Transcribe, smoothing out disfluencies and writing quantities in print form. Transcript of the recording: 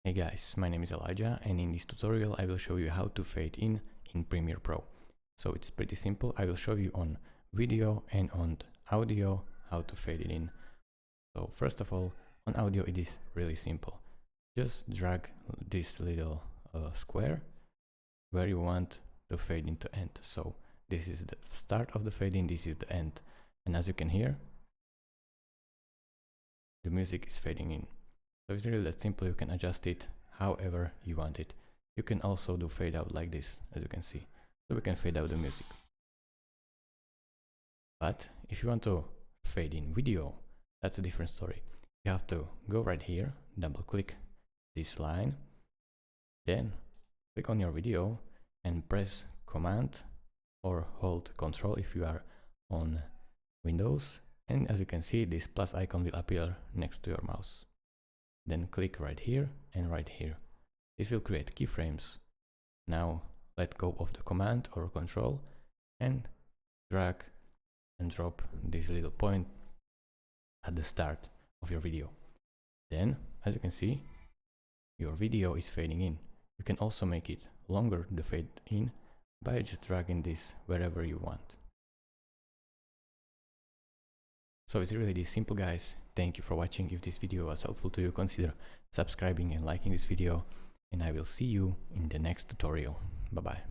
Hey guys, my name is Elijah, and in this tutorial I will show you how to fade in Premiere Pro. So it's pretty simple. I will show you on video and on audio how to fade it in. So first of all, on audio it is really simple. Just drag this little square where you want the fade in to end. So this is the start of the fade in, this is the end. And as you can hear, the music is fading in. So it's really that simple. You can adjust it however you want it. You can also do fade out like this, as you can see. So we can fade out the music. But if you want to fade in video, that's a different story. You have to go right here, double click this line, then click on your video and press Command or hold Control if you are on Windows. And as you can see, this plus icon will appear next to your mouse. Then click right here and right here. This will create keyframes. Now let go of the Command or Control and drag and drop this little point at the start of your video. Then, as you can see, your video is fading in. You can also make it longer, the fade in, by just dragging this wherever you want. So it's really this simple, guys. Thank you for watching. If this video was helpful to you, consider subscribing and liking this video, and I will see you in the next tutorial. Bye bye.